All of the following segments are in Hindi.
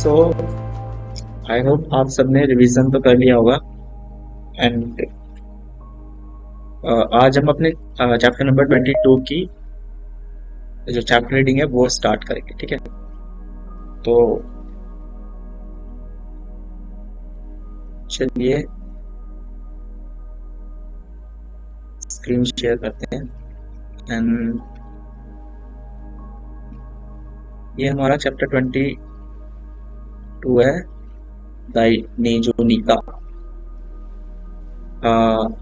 सो आई होप आप सबने रिवीजन तो कर लिया होगा एंड आज हम अपने चैप्टर नंबर 22 की जो चैप्टर रीडिंग है वो स्टार्ट करेंगे, ठीक है। तो चलिए स्क्रीन शेयर करते हैं एंड ये हमारा चैप्टर 22 है, दाई नीजो निका।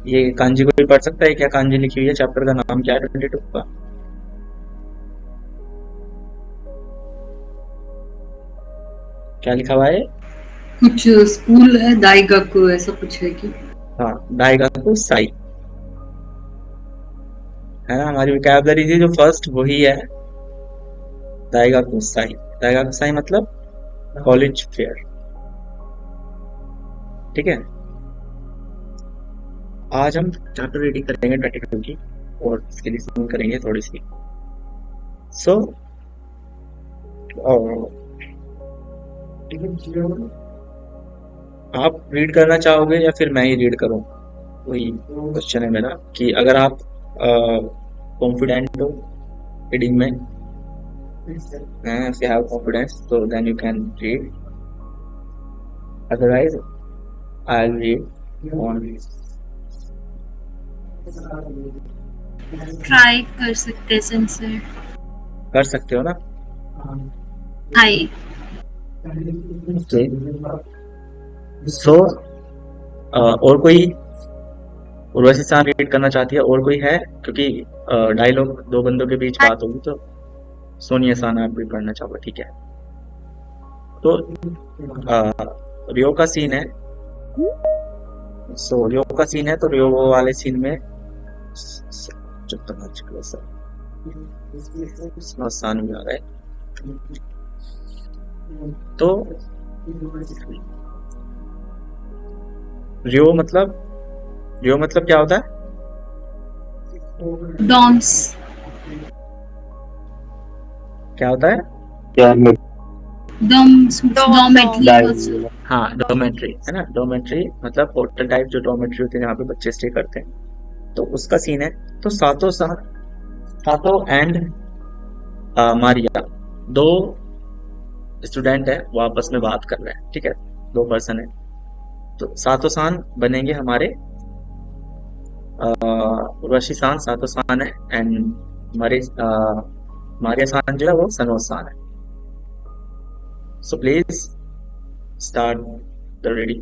ये कांजी कोई पढ़ सकता है क्या? कांजी लिखी हुई है, चैप्टर का नाम क्या है 22 का? क्या लिखा हुआ है? कुछ स्कूल है, दाइगाकू ऐसा कुछ है कि? हाँ, दाइगाकू साई है ना। हमारी वोकैबुलरी थी जो फर्स्ट वही है, दाइगाकू साई। दाइगाकू साई मतलब कॉलेज फेयर, ठीक है। आज हम चैप्टर रीडिंग करेंगे 22 की और इसके लिसनिंग करेंगे थोड़ी सी। सो आप रीड करना चाहोगे या फिर मैं ही रीड करूं? वही क्वेश्चन है मेरा कि अगर आप कॉन्फिडेंट हो रीडिंग में, if you have confidence, so then you can read. Otherwise, I'll read on. Try कर सकते हैं सिंसियर। कर सकते हो ना? आई Okay. So, और कोई उर्वशी सान रीड करना चाहती है? और कोई है? क्योंकि डायलॉग दो बंदों के बीच बात होगी, तो सोनिया सान आप भी पढ़ना चाहोगे, ठीक है। तो रियो का सीन है। सो रियो का सीन है, तो रियो वाले सीन में जब तक आसान भी आ रहा है तो रियो मतलब क्या होता है? डॉम्स। क्या होता है? डॉर्मेट्री। हाँ, डॉर्मेट्री है ना। डॉर्मेट्री मतलब होटल टाइप जो डॉर्मेट्री होती है जहाँ पे बच्चे स्टे करते हैं, तो उसका सीन है। तो सातो एंड मारिया दो स्टूडेंट है, वो आपस में बात कर रहे हैं, ठीक है। दो पर्सन है, तो सातो सान बनेंगे हमारे उर्वशी सान। सातो सान है एंड मारिया सान जो है वो सनो सान है। So please start the reading.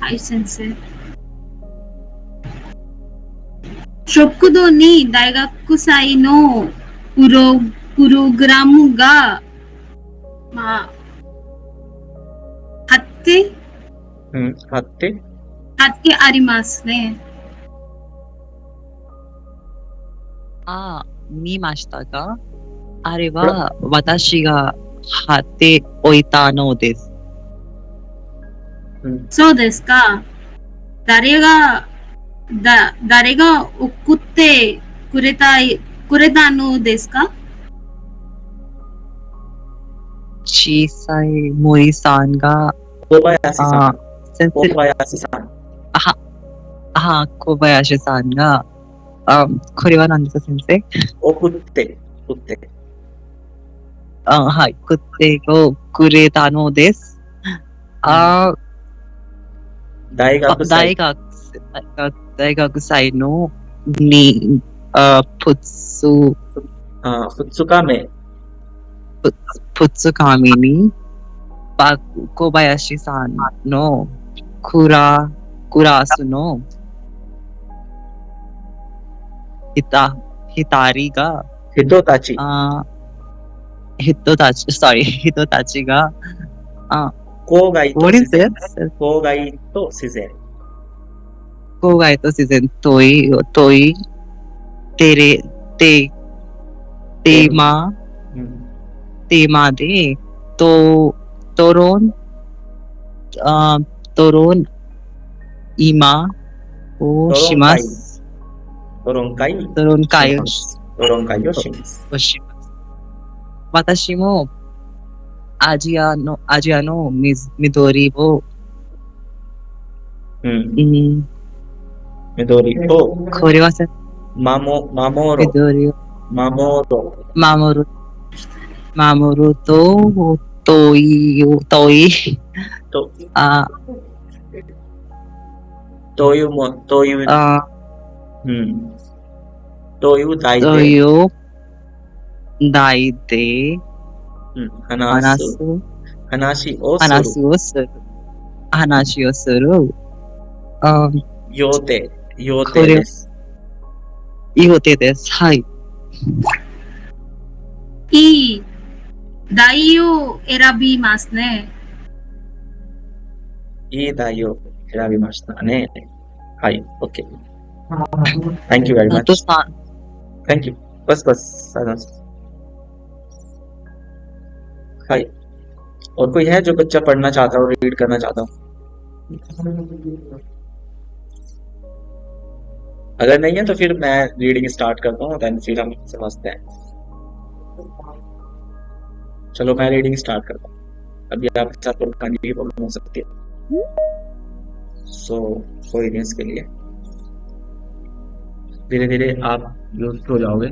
आई सेंसियर। 食堂に大学祭のプログラムが、まあ、貼ってありますね。見ましたが、あれは私が貼っておいたのです。そうですか。誰が送ってくれたのですか？小さい森さんが、小林さんが、これは何ですか先生？送ってはい、送ってくれたのです。大学祭のに、2日目に、小林さんのクラスの人たちが、郊外と自然遠いテーマで討論今をします。討論会をします。私もアジアの緑を、मिदोरी ओ これはさ、 मामोरो 緑を मामोरो 守ると、遠い、तो あ、 तो यू あ、 तो यू दाई と दे いう題で हनास 話す、 हनाशी ओ 話 सुरु をする、話をする。あ、 योते こ योते れは です予定です。はい。いい台を選びますね。いい題を選びましたね。はい、OK。Thank you very あと much. さ、 Thank you. बस बस हाय और कोई है जो बच्चा पढ़ना चाहता हो रीड करना चाहता हो अगर नहीं है तो फिर मैं रीडिंग स्टार्ट करता हूँ देन फिर हम समझते हैं चलो मैं रीडिंग स्टार्ट करता हूँ अभी आपके साथ परेशानी की प्रॉब्लम हो सकती है सो कोई नहीं इसके लिए धीरे धीरे आप यूज हो जाओगे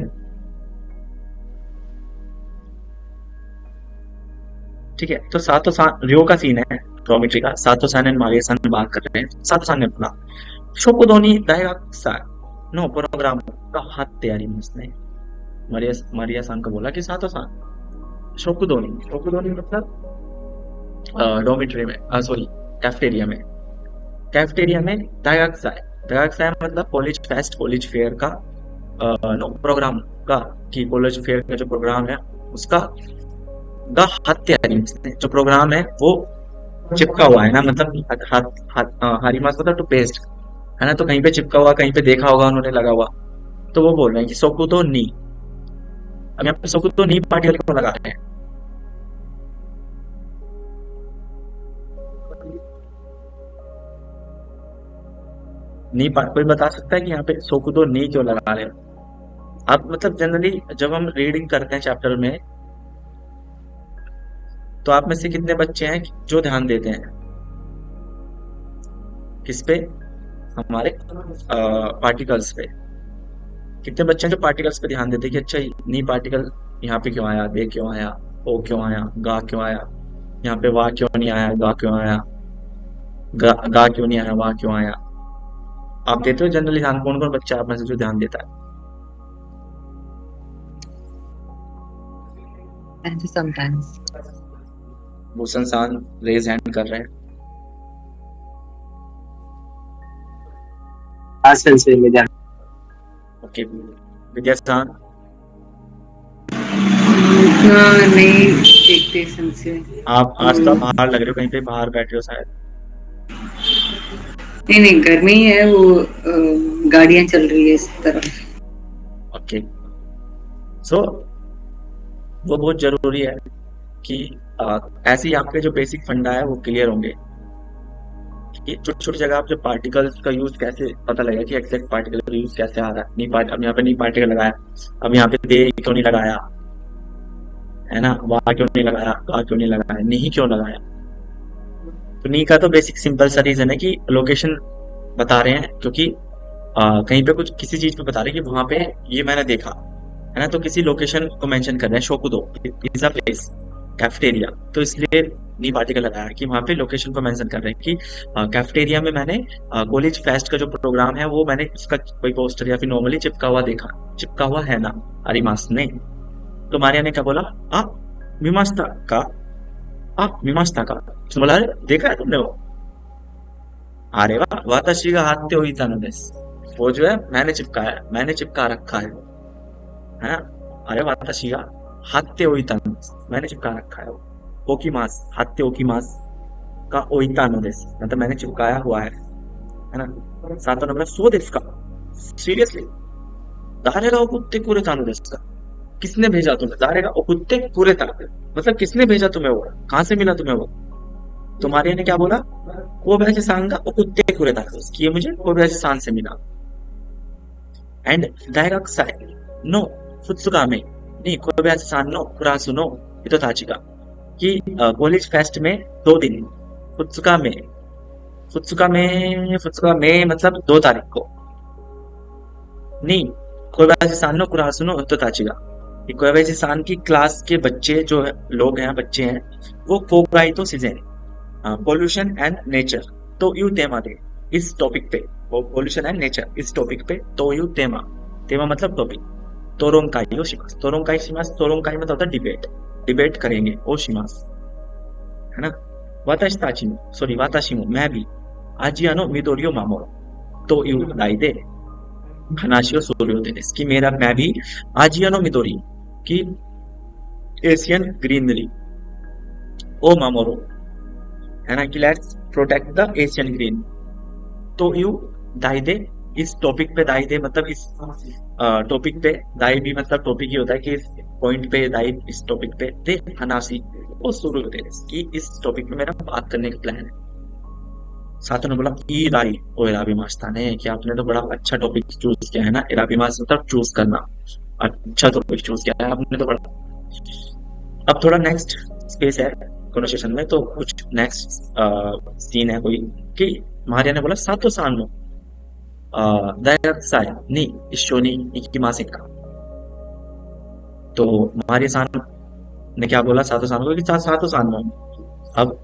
ठीक है तो सातो सान रियो का सीन है ट्रोमेट्री का सातो सान एंड मारिया सान बात कर रहे हैं सातो सान ने अपना शोकुदोनी दायराक सा नो प्रोग्राम का हाथ तैयारी में उसने मारिया सान को बोला कि सातो सान शोकुदोनी मतलब डोमिट्री में सॉरी कैफेटेरिया में दायराक सा मतलब कॉलेज फेस्ट कॉलेज फेयर का नो प्रोग्राम का कि कॉलेज फेयर का जो प्रोग्राम है उसका गा हाथ तैयारी में जो प्रोग्राम है वो चिपका हुआ है ना मतलब हारीमास मतलब टू पेस्ट है ना तो कहीं पे चिपका हुआ कहीं पे देखा होगा उन्होंने लगा हुआ तो वो बोल रहे हैं कि सोकुतो नी अब यहाँ पे सोकुतो नी पार्टिकल को लगा रहे हैं नी कोई बता सकता है कि यहाँ पे सोकुतो नी क्यों लगा रहे हो आप मतलब जनरली जब हम रीडिंग करते हैं चैप्टर में तो आप में से कितने बच्चे हैं जो ध्यान देते हैं किस पे हमारे पार्टिकल्स पे कितने बच्चे हैं जो पार्टिकल्स पे ध्यान देते हैं कि अच्छा नी पार्टिकल यहाँ पे क्यों आया दे क्यों आया ओ क्यों आया गा क्यों आया यहाँ पे वाह क्यों नहीं आया गा क्यों आया गा क्यों नहीं आया वाह क्यों आया आप देते हो जनरली ध्यान कौन कौन बच्चा आप में से जो ध्यान देता है and sometimes भूषण सान रेज हैंड कर रहे हैं ओके विद्या सान नहीं देखते संशय आप आज तो बाहर लग रहे हो कहीं पे बाहर बैठे हो शायद नहीं गर्मी है वो गाड़ियां चल रही है इस तरफ ओके सो वो बहुत जरूरी है कि ऐसे ही आपके जो बेसिक फंडा है वो क्लियर होंगे कि छोटी छोटी जगह आप जो पार्टिकल्स का यूज कैसे पता लगेगा कि एग्जैक्ट पार्टिकल का यूज कैसे आ रहा है अब यहाँ पे नी पार्टिकल लगाया अब यहाँ पे दे क्यों नहीं लगाया है ना वाह क्यों नहीं लगाया गा क्यों नहीं लगाया नहीं क्यों लगाया तो नी का तो बेसिक सिंपल सा रीजन है कि लोकेशन बता रहे हैं क्योंकि कहीं पे कुछ किसी चीज पे बता रहे हैं कि वहां पे ये मैंने देखा है ना तो किसी लोकेशन को मेंशन कर रहे हैं शोकुदो इज अ प्लेस कैफेटेरिया तो इसलिए नी पार्टिकल लगाया कि वहां पे लोकेशन को मेंशन कर रहे हैं कि कैफेटेरिया में मैंने कॉलेज फेस्ट का जो प्रोग्राम है वो मैंने उसका कोई पोस्टर या फिर नॉर्मली चिपका हुआ है ना अरिमास ने तो मारिया ने क्या बोला आप मिमास्ता का तो बोला अरे देखा है तुमने वो अरे वाह वाताशी का हाथ हुई था वो जो है मैंने चिपका रखा है ना अरे वाताशी का हाथ हुई था मैंने चिपका रखा है ओकीमास हाथ ओकीमास का ओइता मतलब मैंने चिपकाया हुआ है ना सातों नंबर सो देश का सीरियसली दारेगा कुत्ते पूरे तानु देश का किसने भेजा तुम्हें दारेगा कुत्ते पूरे था मतलब किसने भेजा तुम्हें वो कहां से मिला तुम्हें वो तुम्हारे ने क्या बोला कोबैयाशी सान का कुत्ते पूरे था ये मुझे कोबैयाशी सान से मिला एंड दायराक साई नो फुत्सुका में नहीं कोबैयाशी सान नो कुरासु नो हितोताची का कि कॉलेज फेस्ट में 2 दिन फुत्सुका में फुत्सुका में मतलब 2 तारीख को नहीं कोबायाशी सान नो कुरासु नो ओतोताची गा कि कोबायाशी सान की क्लास के बच्चे जो लोग हैं बच्चे हैं वो कोगाई तो सीजन पोल्यूशन एंड नेचर तो यू तेमा दे इस टॉपिक पे पोल्यूशन एंड नेचर इस टॉपिक पे तो यू तेमा तेमा मतलब टॉपिक तोरोंकाई ओ शिमास तोरोंकाई मतलब होता है डिबेट करेंगे ओ शिमास है ना वाताशिमो मैं भी आजियानो मिदोरियो मामोरो तो यू दाइदे हनाशियो सूर्योदय कि मेरा मैं भी आजियानो मिदोरी की एशियन ग्रीनरी ओ मामोरो है ना कि let's protect the Asian green तो यू दाइदे इस टॉपिक पे दाइदे मतलब इस टॉपिक पे दाई भी मतलब टॉपिक ही होता है कि इस पॉइंट पे दाई इस टॉपिक पे दे हनासी वो सूर्योदय कि इस टॉपिक पे मेरा बात करने का प्लान है। साथों ने बोला ई दाई ओ एराबीमास्ता ने कि आपने तो बड़ा अच्छा टॉपिक चूज किया है ना। एराबीमास मतलब चूज करना, अच्छा टॉपिक चूज किया है आपने तो बड़ा। अब थोड़ा नेक्स्ट स्पेस है कन्वर्सेशन में तो कुछ नेक्स्ट सीन है कोई कि मारिया ने बोला सातो सान नो दायक साय नी इशोनी इकिमासेन का। तो मारिया सान ने क्या बोला सातो सान को कि सातो सान नो। अब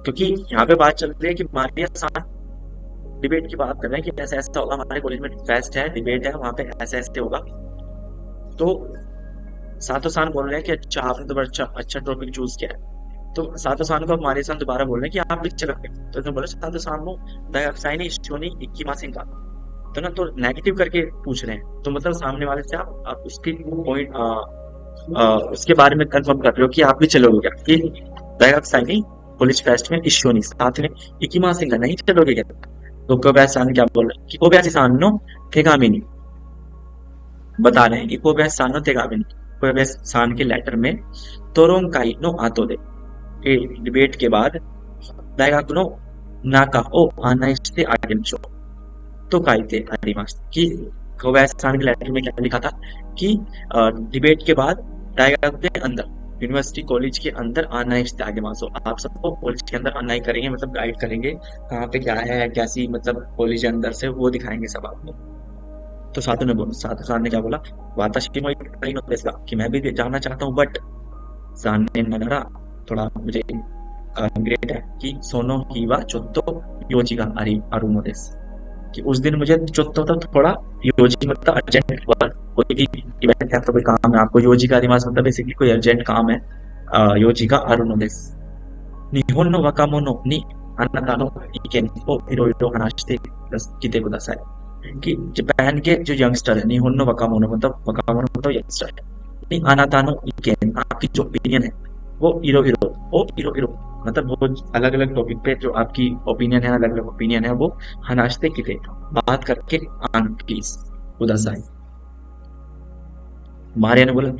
क्योंकि यहाँ पे बात चल रही है कि मारिया सान डिबेट की बात कर रहे हैं कि ऐसा ऐसा होगा, हमारे कॉलेज में फेस्ट है डिबेट है वहां पे ऐसे ऐसे होगा। तो सातो सान बोल रहे हैं कि अच्छा आपने तो बड़ा अच्छा टॉपिक चूज किया है। तो सातो सान को मारिया सान दोबारा बोल रहे हैं कि आप भी चलोगे। तो उसने बोला सातो सान को दायाक्साइनी शोनी इक्कीमासिन का तो ना तो नेगेटिव करके पूछ रहे हैं। तो मतलब सामने वाले से आप उसकी पॉइंट उसके बारे में कंफर्म कर रहे हो कि आप भी चलोगे क्या कि दायाक्साइनी कॉलेज फेस्ट में इश्योनी साथ में इक्कीमासिन का नहीं चलोगे क्या। तो कोबायाशी सान क्या बोल रहे हैं कि कोबायाशी सान नो तेगामिनी बता रहे हैं कि कोबायाशी सान नो तेगामिनी कोबायाशी सान के लेटर में तोरोंकाई नो आतो दे डिबेट के बाद दाइगाकु नो नाका ओ आनाइस्ते आगेमिशो तो काइते आरिमास कि कोबायाशी सान के लेटर में क्या लिखा था कि डिबेट के बाद दाइगाकु के अंदर यूनिवर्सिटी कॉलेज के अंदर आनाइस्ते आगेमासो आप सबको कॉलेज के अंदर आना ही करेंगे मतलब गाइड करेंगे कहाँ पे क्या है कैसी मतलब कॉलेज के अंदर से वो दिखाएंगे सब आपको। तो सातो सान ने क्या बोला वाताशी मोई करी नो देसु गा कि मैं भी जाना चाहता हूँ बट सान ने नगरा थोड़ा मुझे ग्रेट है कि सोनो हीवा चोत्तो योजी का अरुनो देसु कि उस दिन मुझे चोत्तो तो थोड़ा योजी मतलब अर्जेंट कोई भी इवेंट है तो कोई काम है आपको योजी का अरिमास मतलब बेसिकली कोई अर्जेंट काम है योजी का अरुनो देसु निहोन नो वकामोनो नि अनाता नो इकेन ओ इरोइरो हनाशिते किते कुदासाई कि जापान के जो यंगस्टर है निहोन नो वकामोनो मतलब यंगस्टर है नि अनाता नो इकेन आपकी जो ओपिनियन है वो इरो इरो मतलब वो अलग अलग टॉपिक पे जो आपकी ओपिनियन है अलग अलग ओपिनियन है वो हनाशिते किते बात करके आन प्लीज कुदासाई। मारिया ने बोला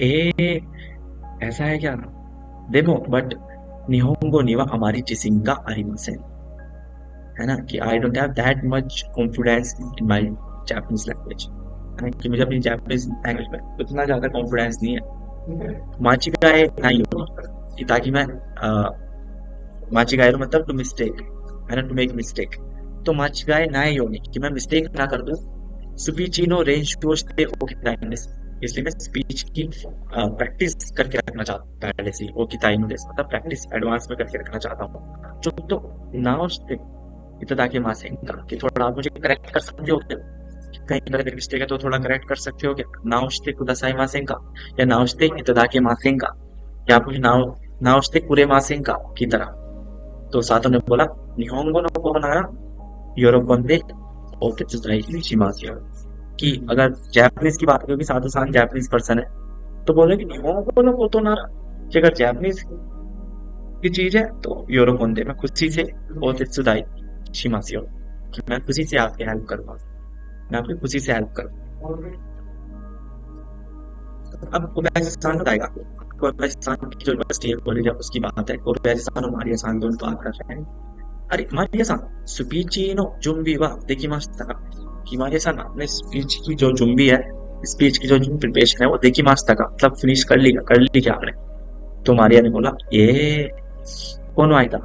ऐसा है क्या देखो बट निहोंगो नीवा हमारी चिसिंगा आरिमासेन है ना कि I don't have that much confidence in my Japanese language है ना कि मुझे अपनी जापानीज लैंग्वेज में उतना ज्यादा कॉन्फिडेंस नहीं है। माचिगाए नहीं होगी ताकि मैं माचिगाए मतलब टू मिस्टेक है ना टू मेक मिस्टेक तो माचिगाए ना योनी कि मैं मिस्टेक ना कर दूं सुपीचिनो रेंज टोस्टे ओकिताइनेस इसलिए मैं स्पीच की प्रैक्टिस करके रखना चाहता हूँ पहले से ओकिताइनेस मतलब प्रैक्टिस एडवांस में करके रखना चाहता हूँ। जो तो नाउस्टे इतदाके मासेंगा कि थोड़ा आप मुझे करेक्ट कर सकते हो क्या कहीं अगर मिस्टेक है तो थोड़ा करेक्ट कर सकते हो क्या नाउस्टे कुदासाई मासेंगा या नाउस्टे इतदाके मासेंगा या आप मुझे नाउस्टे कुरे मासेंगा की तरह। तो सातो ने बोला निहोंगो नो को बनाया यूरोपंदे ओतेत्सुदाई शिमासिया कि अगर जापानीज की बात क्योंकि सातो सान जापानीज पर्सन है तो बोले कि निहोंगो नो कोतो नारा कि अगर जापानीज की चीज है तो यूरोपंदे मैं खुशी से ओतेत्सुदाई शिमासियो कि मैं खुशी से आपकी हेल्प करूंगा मैं आपकी खुशी से हेल्प करूंगा। अब कोबायाशी सान बताएगा कोबायाशी सान की जो यूनिवर्सिटी कॉलेज है उसकी बात है कोबायाशी सान और मारिया सान दोनों बात कर रहे हैं। अरे मारिया सान स्पीची नो जुम्बी वा देकिमाशिता कि मारिया सान अपने स्पीच की जो जुम्बी है स्पीच की जो प्रिपरेशन है वो देकिमाशिता का मतलब फिनिश कर ली क्या आपने तो मारिया ने बोला ये कोनो आयदा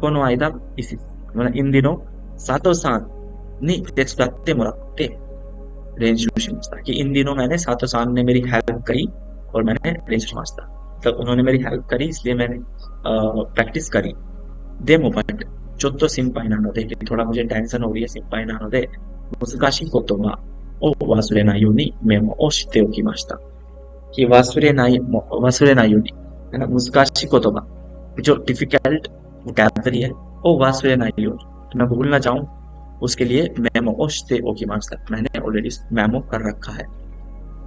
कोनो आयदा इसी मतलब इन दिनों सातो सान नहीं तेस्ताते मुराते रेंज शिमास्ता कि इन दिनों मैंने सातो सान ने मेरी हेल्प करी और मैंने रेंज शिमास्ता तो उन्होंने मेरी हेल्प करी इसलिए मैंने प्रैक्टिस करी दे मोबाइल चोत्तो सिंपाई ना दे कि थोड़ा मुझे टेंशन हो रही है सिंपाई ना दे मुस्काशी कोतोमा ओ वासुरे नायुनी मेमो ओ शिते ओकिमास्ता कि वासुरे नायुनी है ना मुस्काशी कोतोमा जो डिफिकल्ट वोकैबुलरी है ओ वासुरे नायुनी तो मैं भूल ना जाऊं उसके लिए मेमो ओ शिते ओकिमास्ता मैंने ऑलरेडी मेमो कर रखा है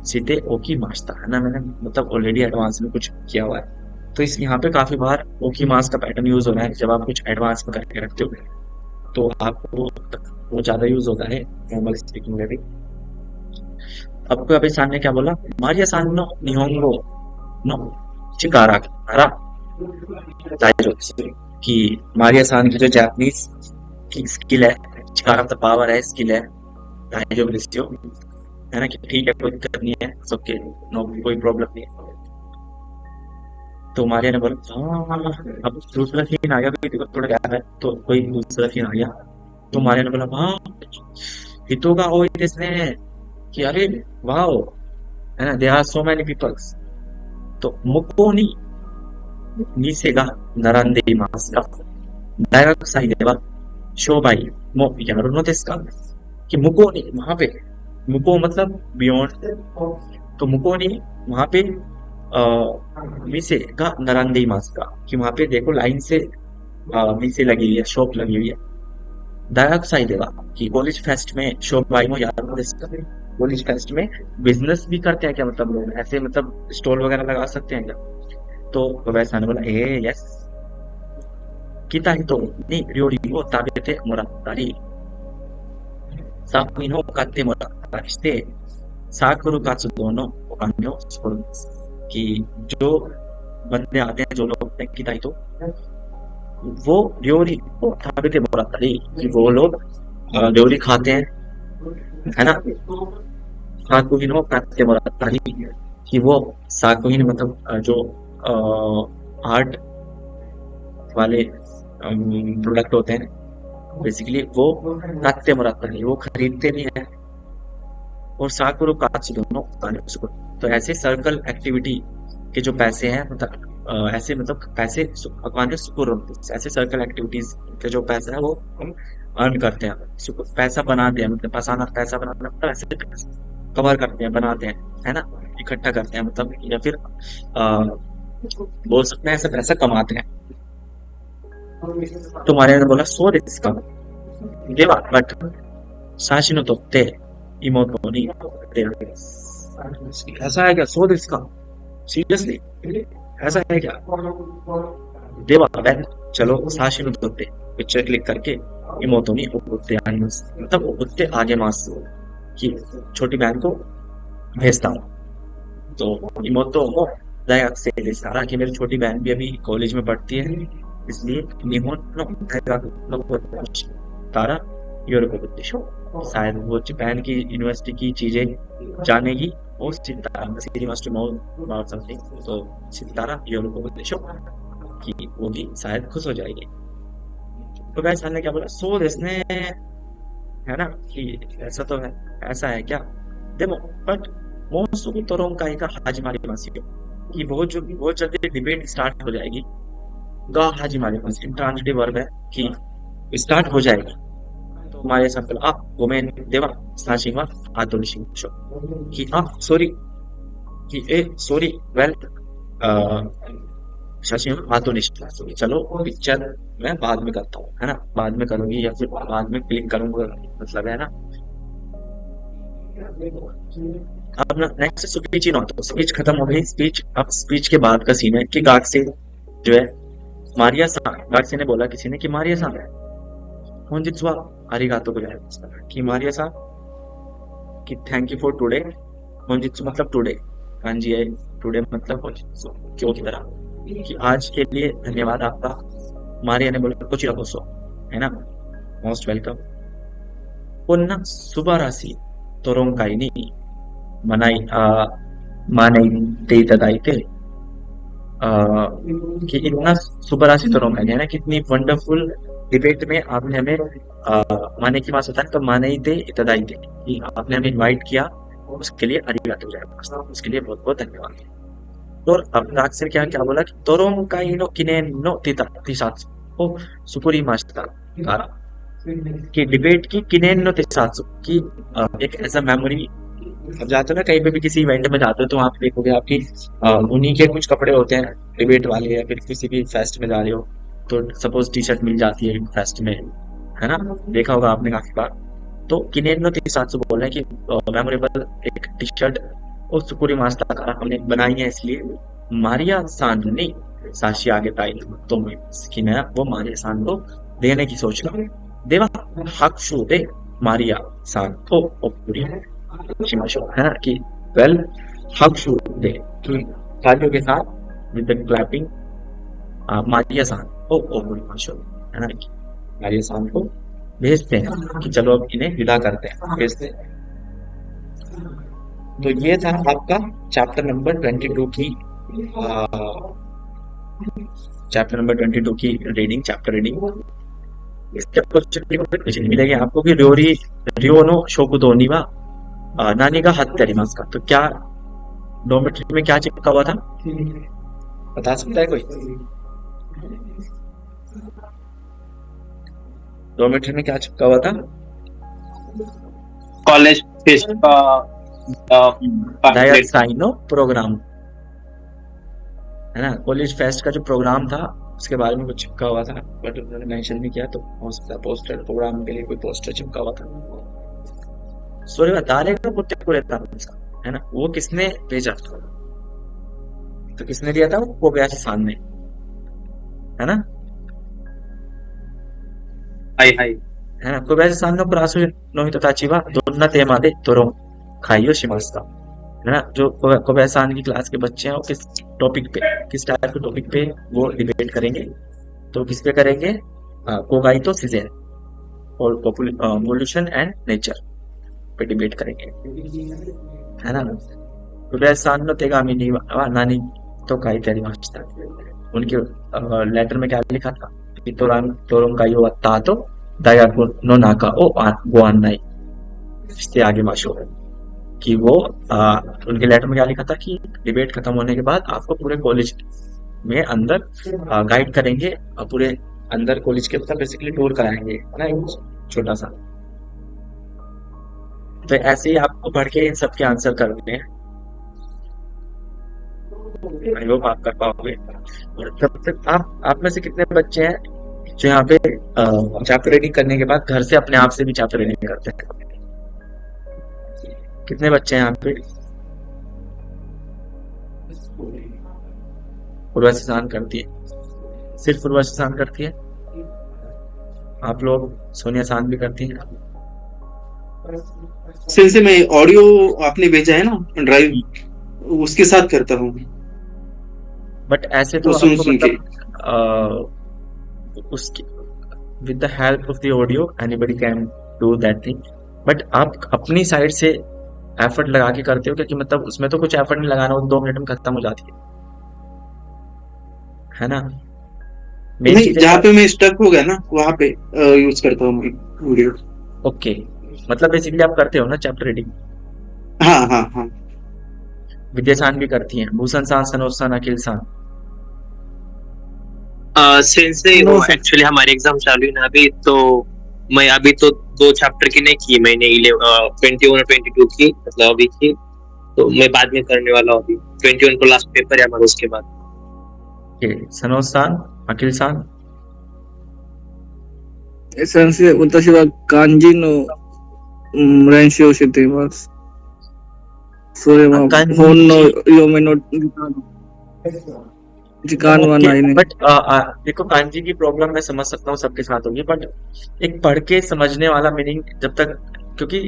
सीधे ओकी मास्ता है ना मैंने मतलब ऑलरेडी एडवांस में कुछ किया हुआ है तो इस यहाँ पे काफी बार ओकी मास का पैटर्न यूज हो रहा है जब आप कुछ एडवांस में करके रखते हो तो आपको वो ज्यादा यूज होता है नॉर्मल स्पीकिंग में भी आपको अभी सान ने क्या बोला मारिया सान नो निहोंगो नो चिकारा हरा कि मारिया सान की जो जापानीज की स्किल है चिकारा द पावर है स्किल है जो है ना कि ठीक है कोई दिक्कत नहीं है सबके नो कोई प्रॉब्लम नहीं है तो मारिया ने बोला हाँ अब दूसरा सीन आ गया क्योंकि थोड़ा गैप है तो कोई दूसरा सीन आ गया तो मारिया ने बोला हाँ हितो का ओ इसने कि अरे वाह है ना there are so many peoples तो मुको नी नीसेगा नरंदे मास का दायरा साई देवा शो भाई मो यारो नो देस का कि मुको नी वहां पे मुको मतलब बियॉन्ड तो मुको नी वहां पे मीसे का नरंदे मास का कि वहां पे देखो लाइन से मीसे लगी हुई है शॉप लगी हुई है दायक साई देवा कि कॉलेज फेस्ट में शॉप भाई मो यार कॉलेज फेस्ट में बिजनेस भी करते हैं क्या मतलब लोग ऐसे मतलब स्टॉल वगैरह लगा सकते हैं क्या तो वैसा ने बोला ए yes kita itu ni ryori wo tabete moratta ri sakui no katte moratta ri shite साकुरु कात्सुदो नो ओकामी ओ सुकोरु कि जो बंदे आते हैं जो लोग किताई तो वो ड्योरी को ताबेते मोरात्ता री कि वो लोग ड्योरी खाते हैं है ना साकुहिन नो कात्ते मोरात्ता री कि वो साकुहिन मतलब जो आर्ट वाले प्रोडक्ट होते हैं बेसिकली वो कात्ते मोरात्ता री वो खरीदते भी हैं और साकुरु कात्सु दोनों तो ऐसे सर्कल एक्टिविटी के जो पैसे हैं मतलब ऐसे मतलब पैसे ऐसे सर्कल एक्टिविटीज के जो पैसा है वो हम अर्न करते हैं पैसा बनाते हैं मतलब पैसा बनाना मतलब ऐसे कवर करते हैं बनाते हैं है ना इकट्ठा करते हैं मतलब या फिर बोल सकते हैं ऐसे पैसा कमाते हैं तुम्हारे ने बोला सो इसका देवा बट साशिनो तो ते इमोतो नहीं ऐसा है क्या सो इसका सीरियसली ऐसा है क्या देवा बैन चलो साशिनो तो ते पिक्चर क्लिक करके इमोतो नहीं उठते मतलब उठते आगे मास की छोटी बहन को भेजता हूँ तो इमोतो को दायक से सारा कि मेरी छोटी बहन भी अभी कॉलेज में पढ़ती है इसलिए निहोन तारा शायद वो जापान की यूनिवर्सिटी की चीजें जानेगी और तो सितारा कि वो भी शायद खुश हो जाएगी तो वैसे ने क्या बोला सो इसने है ना कि ऐसा तो है ऐसा है क्या देखो बट मोस्ट तोरों का एक हाजिमारी मासियो कि बहुत जल्दी डिबेट स्टार्ट हो जाएगी गा हाजिमारी मासी इंट्रांजिटिव वर्ब है कि स्टार्ट हो जाएगी तो हमारे सैंपल आप गोमेन देवा स्नाशिंगवा आतोलिशिंगशो कि आप सॉरी कि ए सॉरी वेल शाशिंग आतोलिशिंगशो चलो पिक्चर मैं बाद में करता हूँ है ना बाद में करूंगी या फिर बाद में क्लिक करूंगा मतलब है ना अब ना नेक्स्ट स्पीच इन तो स्पीच खत्म हो गई स्पीच अब स्पीच के बाद का सीन है कि गार्ड से जो है मारिया सान गार्ड से ने बोला किसी ने कि मारिया सान होंजित्सुवा आरिगातो गोजाइमासु कि मारिया सान कि थैंक यू फॉर टुडे होंजित्सु मतलब टुडे कांजी है टुडे मतलब होंजित्सु क्यों की तरह कि आज के लिए धन्यवाद आपका मारिया ने बोला कुछ रखो सो है ना मोस्ट वेलकम पुन्ना सुबारासी तोरोंकाई नि मानाई ते इतादाइते कि इतना सुपरासी तोरों का है ना, कितनी वंडरफुल डिबेट में आपने हमें माने की मास होता है तो माने ही थे इतदाई थे कि आपने हमें इनवाइट किया, उसके लिए अरिगातो गोजाइमास, उसके लिए बहुत बहुत धन्यवाद। तो अब नाक्सर क्या क्या बोला कि तोरों का इनो किने नो तीता तीसात्सु ओ सुपुरी मास्ता कारा कि डिबेट की किनेन नो तीसात्सु की एक ऐसा मेमोरी। अब जाते हो ना कहीं पे भी किसी इवेंट में जाते हो तो वहां पे देखोगे आपकी उन्हीं के कुछ कपड़े होते हैं डिबेट वाले, या फिर किसी भी फेस्ट में जा रहे हो तो सपोज टी शर्ट मिल जाती है फेस्ट में, है ना, देखा होगा आपने काफी बार। तो किनेनो तीसात्सु बोल रहे हैं कि मेमोरेबल एक टी शर्ट और सुकुरी मास्ता का हमने बनाई है, इसलिए मारिया सान ने साशी आगे ताई तो कि मैं वो मारिया सान को देने की सोच रहा हूँ। देवा हक्शु दे मारिया सान को ओपुरी शिमाशो, है ना, कि वेल हक्शु दे कि तालियों के साथ विद द क्लैपिंग मारिया सान को ओपुरी माशो, है ना, कि मारिया सान को भेजते हैं कि चलो अब इन्हें विदा करते हैं, भेजते हैं। तो ये था आपका चैप्टर नंबर 22 की रीडिंग, चैप्टर रीडिंग। इसके क्वेश्चन मिलेंगे आपको कि रियोरी रियोनो शोकुदो निवा नानी का हत्या रिमास का, तो क्या डोमेट्री में क्या चिपका हुआ था, बता सकता है कोई? डोमेट्री में क्या चिपका हुआ था? कॉलेज फेस्ट का डायसाइनो प्रोग्राम, है ना, कॉलेज फेस्ट का जो प्रोग्राम था उसके बारे में कुछ चिपका हुआ था, बट उन्होंने मेंशन नहीं किया, तो हो सकता है पोस्टर प्रोग्राम के लिए कोई पोस्टर चिपका हुआ था। सॉरी बता रहे हैं कुत्ते को रहता है ना, वो किसने भेजा, तो किसने दिया था वो कोबयाशी-सान ने, है ना, हाय हाय है ना, कोबयाशी-सान ने कुरासु नो हितोताची वा दोन्ना तेमा दे तोरो खाइयो शिमास्ता, है ना, जो कोबयाशी-सान की क्लास के बच्चे हैं वो किस टॉपिक पे, किस टाइप के टॉपिक पे वो डिबेट करेंगे, तो किस पे करेंगे, कोगाई तो सीजन और पॉल्यूशन एंड नेचर पे डिबेट करेंगे, है ना। कोबयाशी-सान नो तेगामी नी वा नानी तो काई तेरी मास्ता, उनके लेटर में क्या लिखा था कि तोरों का यो ता तो दायाको नो नाका ओ गोआन नाई इससे आगे माशो, कि वो उनके लेटर में क्या लिखा था कि डिबेट खत्म होने के बाद आपको पूरे कॉलेज में अंदर गाइड करेंगे, पूरे अंदर कॉलेज के मतलब बेसिकली टूर कराएंगे, है ना, एक छोटा सा। तो ऐसे ही आपको पढ़ के इन सबके आंसर करने हैं, आई होप आप कर पाओगे। और तब तक आप में से कितने बच्चे हैं जो यहाँ पे चैप्टर रीडिंग करने के बाद घर से अपने आप से भी चैप्टर रीडिंग करते हैं? कितने बच्चे हैं यहाँ पे? उर्वशी सान करती है, सिर्फ उर्वशी सान करती है, आप लोग सोनिया सान भी करती हैं? से मैं ऑडियो आपने भेजा है ना ड्राइव, उसके साथ करता हूँ, बट ऐसे तो सुन आपको सुन के मतलब उसकी with the help of the audio anybody can do that thing, but आप अपनी साइड से एफर्ट लगा के करते हो, क्योंकि मतलब उसमें तो कुछ एफर्ट नहीं लगाना, वो 2 मिनट में खत्म हो जाती है ना। नहीं, जहाँ पे मैं स्टक हो गया ना वहाँ पे यूज करता हूँ मैं वीडियो। ओके, मतलब बेसिकली आप करते हो ना चैप्टर रीडिंग? हाँ हाँ हाँ, विद्यासान भी करती हैं, भूषण सान, सनोज सान, अखिल सान। सेंसे एक्चुअली हमारे एग्जाम चालू है ना अभी, तो मैं अभी तो 2 चैप्टर की नहीं की, मैंने 21 और 22 की, मतलब अभी की, तो मैं बाद में करने वाला हूँ। अभी 21 को लास्ट पेपर है हमारा, उसके बाद। सनोज सान, अखिल सान। 先生、私は漢字の、練習をしています。それは漢字本の読めの時間はないね。बट देखो कांजी की प्रॉब्लम मैं समझ सकता हूँ, सबके साथ होगी, बट एक पढ़ के समझने वाला मीनिंग जब तक, क्योंकि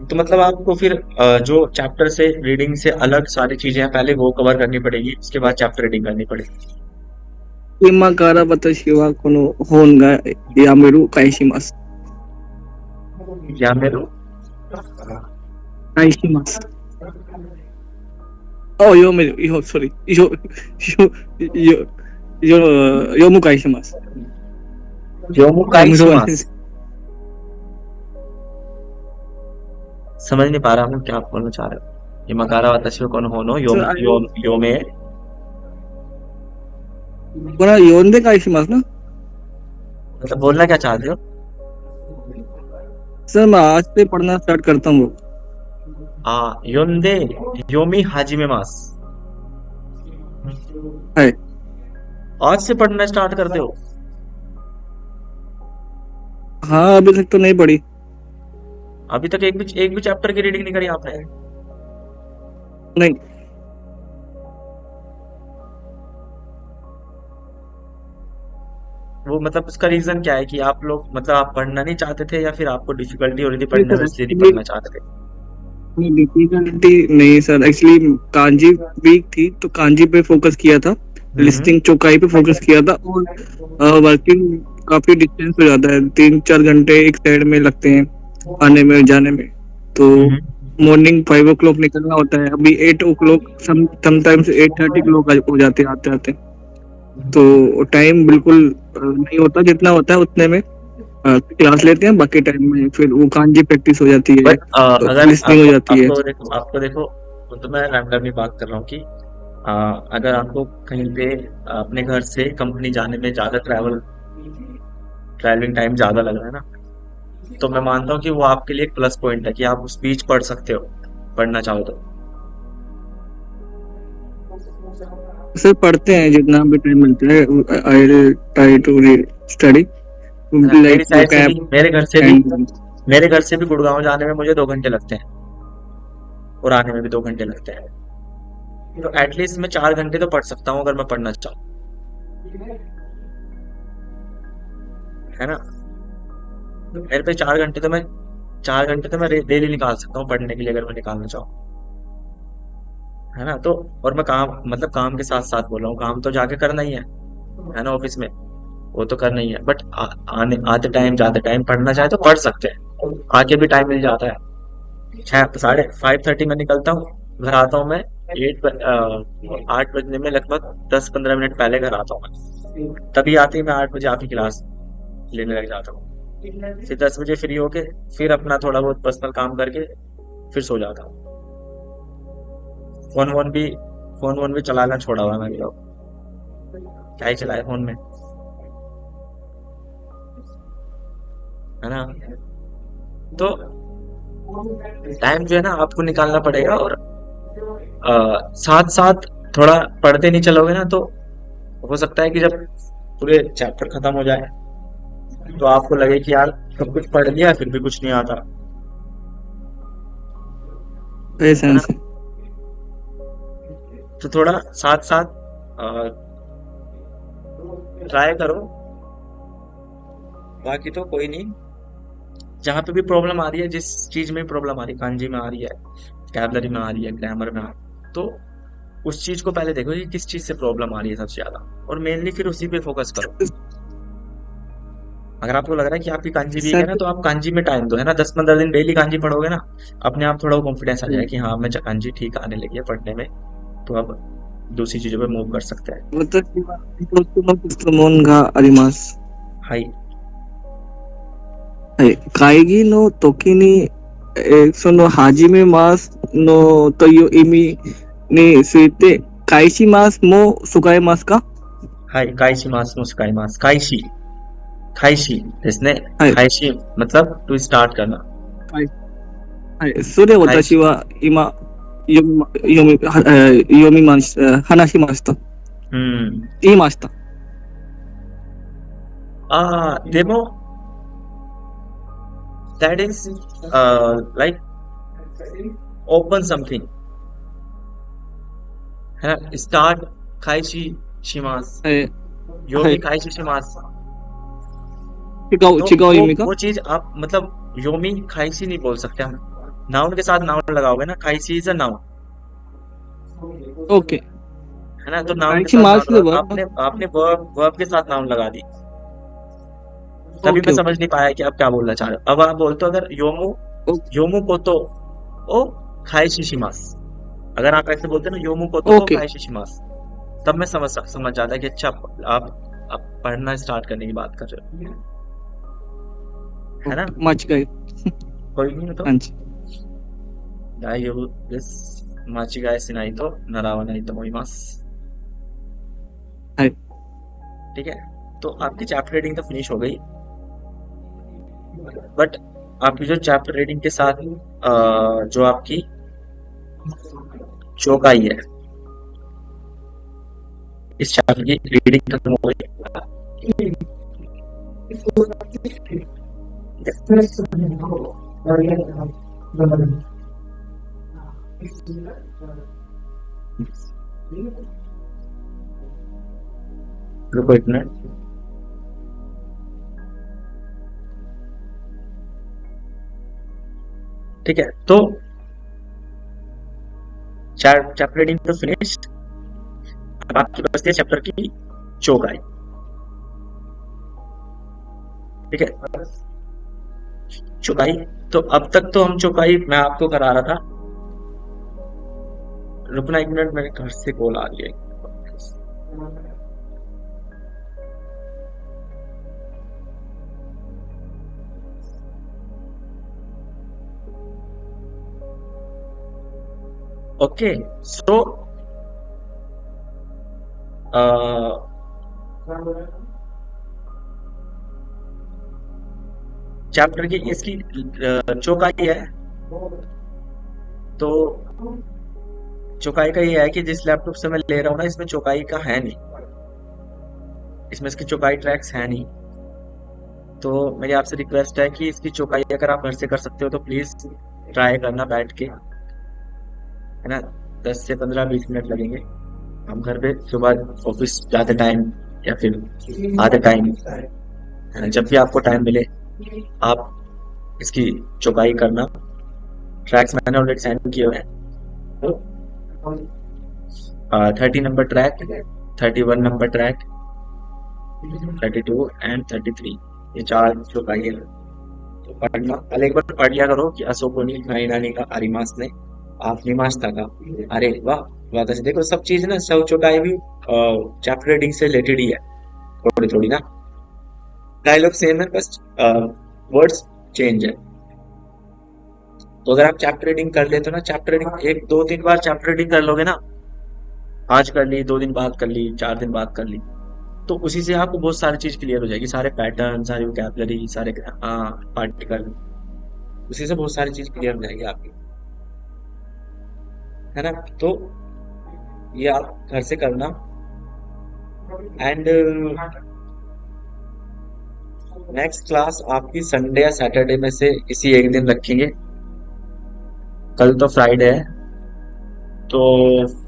तो मतलब आपको फिर जो चैप्टर से रीडिंग से अलग सारी चीजें हैं पहले वो कवर करनी पड़ेगी, उसके बाद चैप्टर रीडिंग करनी पड़ेगी। 今から私はこの本がやめる返します。 या मेरे 返します。Oh, sorry. Yomu kaishimasu. योमू I'm काइशिमास। समझ नहीं पा रहा हूँ क्या आप बोलना चाह रहे हो। इमाकारा वाताशी कोन होनो So, योमे yonde kaishimasu ना? मतलब बोलना क्या चाहते हो? सर मैं आज से पढ़ना स्टार्ट करता हूँ। योंदे योमी हाजिमे मास। है। आज से पढ़ना स्टार्ट करते हो? हाँ अभी तक तो नहीं पढ़ी। अभी तक एक भी चैप्टर की रीडिंग नहीं करी आपने? नहीं। वो मतलब उसका रीजन क्या है कि आप लोग मतलब आप पढ़ना नहीं चाहते थे या फिर आपको डिफिकल्टी हो रही थी पढ़ने में इसलिए नहीं पढ़ना चाहते थे? डिफिकल्टी नहीं सर, एक्चुअली कांजी वीक थी तो कांजी पे फोकस किया था, लिस्टिंग चौकाई पे फोकस किया था और वर्किंग काफी डिस्टेंस हो जाता है, 3-4 घंटे एक साइड में लगते हैं आने में जाने में, तो मॉर्निंग 5 o'clock निकलना होता है, अभी 8 o'clock समटाइम्स 8:30 लोग हो जाते हैं आते आते, तो टाइम बिल्कुल नहीं होता, जितना होता है उतने में क्लास लेते हैं, बाकी टाइम में फिर वो कांजी प्रैक्टिस हो जाती है, बट अगर लिस्निंग हो जाती है। आपको देखो तो मैं रैंडमली बात कर रहा हूँ कि अगर आपको कहीं पे अपने घर से कंपनी जाने में ज्यादा ट्रैवलिंग टाइम ज्यादा लग रहा है ना, तो मैं मानता हूँ कि वो आपके लिए एक प्लस पॉइंट है कि आप स्पीच पढ़ सकते हो, पढ़ना चाहो तो। सर पढ़ते हैं जितना भी टाइम मिलता है, I will try to study मेरी साइड से भी and मेरे घर से भी गुड़गांव जाने में मुझे 2 घंटे लगते हैं और आने में भी 2 घंटे लगते हैं, तो एटलीस्ट मैं 4 घंटे तो पढ़ सकता हूँ अगर मैं पढ़ना चाहूँ, है ना। तो मेरे पे 4 घंटे तो मैं डेली निकाल सकता हूँ पढ़ने के लिए अगर मैं निकालना चाहूँ, है ना। तो और मैं काम के साथ साथ बोल रहा हूँ, काम तो जाके करना ही है ना, ऑफिस में वो तो करना ही है, बट आते टाइम जाते टाइम पढ़ना चाहे तो पढ़ सकते हैं, आके भी टाइम मिल जाता है। 5:30 में निकलता हूँ, घर आता हूँ मैं 8 बजने में लगभग 10-15 मिनट पहले घर आता हूँ मैं, तभी आते ही मैं 8 बजे आपकी क्लास लेने लग जाता हूँ, फिर 10 बजे फ्री होके फिर अपना थोड़ा बहुत पर्सनल काम करके फिर सो जाता हूँ। फोन वोन भी चलाना छोड़ा हुआ है मैंने, लोग क्या ही चलाए फोन में, है ना। तो टाइम जो है ना आपको निकालना पड़ेगा, और साथ साथ थोड़ा पढ़ते नहीं चलोगे ना तो हो सकता है कि जब पूरे चैप्टर खत्म हो जाए तो आपको लगे कि यार सब कुछ पढ़ लिया फिर भी कुछ नहीं आता, है ना। तो थोड़ा साथ साथ ट्राई करो, बाकी तो कोई नहीं। जहाँ पे भी प्रॉब्लम आ रही है, जिस चीज में प्रॉब्लम आ रही है, कांजी में आ रही है, कैबलरी में आ रही है, ग्रामर में आ रही है, तो उस चीज को पहले देखो कि किस चीज से प्रॉब्लम आ रही है सबसे ज्यादा, और मेनली फिर उसी पे फोकस करो। अगर आपको लग रहा है कि आपकी कांजी वीक है ना, तो आप कांजी में टाइम दो, है ना। 10-15 दिन डेली कांजी पढ़ोगे ना, अपने आप थोड़ा कॉन्फिडेंस आ जाएगा कि हाँ मैं कांजी ठीक आने लगी है पढ़ने में, तो अब दूसरी चीजों पे मूव कर सकते हैं। हाई 会議の時に、その始めますのという意味について、返しますも使えますか？はい、返しますも使います。開始ですね。はい開始मतलब to start करना。はい、それ私は今話しました。言いました。でもthat is like open something, है ना। start 開始します。読み開始します。違う意味か? वो चीज आप मतलब योमी खाइसी नहीं बोल सकते हम, नाउन के साथ नाउन लगाओगे ना, खाइसी इज अ नाउन, ओके, है ना। तो नाउन के साथ आपने वर्ब के साथ नाउन लगा दी, तभी मैं समझ नहीं पाया कि आप क्या बोलना चाह रहे हो। अब आप बोलते हो अगर योमू कोतो ओ खाइशी शिमास, अगर आप ऐसे बोलते ना योमू कोतो ओके काई शिशिमास, तब मैं समझ जाता कि अच्छा आप पढ़ना स्टार्ट करने की बात कर रहे हो, है ना? मच गए। कोई नहीं तो हाँ जी दाइयोबु देसु माचिगाए शिनाई तो नरावा नाई तो मोइमास। हाय ठीक है, तो आपकी चैप्टर रीडिंग तो फिनिश हो गई, बट आपकी जो चैप्टर रीडिंग के साथ जो आपकी चौकाई है, इस चैप्टर की रीडिंग खत्म हो गई। रुको एक मिनट। ठीक है, तो चैप्टर रीडिंग तो फिनिश, अब आपकी बचती है चैप्टर की चौकाई। ठीक है, चौकाई तो अब तक तो हम चौकाई मैं आपको करा रहा था। रुकना एक मिनट, मेरे घर से कॉल आ रही है। ओके, सो चैप्टर की इसकी चौकाई है, तो चौकाई का ये है कि जिस लैपटॉप से मैं ले रहा हूँ ना, इसमें चौकाई का है नहीं, इसमें इसकी चौकाई ट्रैक्स है नहीं। तो मेरी आपसे रिक्वेस्ट है कि इसकी चौकाई अगर आप घर से कर सकते हो तो प्लीज ट्राई करना बैठ के, है ना? 10 से 15-20 मिनट लगेंगे। हम घर पे सुबह ऑफिस जाते टाइम या फिर आधे टाइम, है ना, जब भी आपको टाइम मिले आप इसकी चौकाई करना। ट्रैक्स मैंने ऑलरेडी सेंड किए हुए हैं, तो 30 number track, 31 number track, 32 and 33, ये 4 चौकाई है। तो पढ़ना, पहले एक बार पढ़ लिया करो कि अशोको नी नानी का आरिमास ने आप निमास था का। अरे वाह वाह, तो देखो सब चीज ना, सब चौकाई भी चैप्टर रीडिंग से रिलेटेड ही है, थोड़ी थोड़ी ना। डायलॉग सेम है, बस वर्ड्स चेंज है। तो अगर आप चैप्टर रीडिंग कर लेते हो ना, चैप्टर रीडिंग 1-2-3 बार चैप्टर रीडिंग कर लोगे ना, आज कर ली, 2 दिन बाद कर ली, 4 दिन बाद कर ली, तो उसी से आपको बहुत सारी चीज क्लियर हो जाएगी, सारे पैटर्न, सारी वोकैबुलरी, सारे पार्टिकल, उसी से बहुत सारी चीज क्लियर हो जाएगी आपकी, है ना? तो ये आप घर से करना। एंड नेक्स्ट क्लास आपकी संडे या सैटरडे में से इसी एक दिन रखेंगे। कल तो फ्राइडे है, तो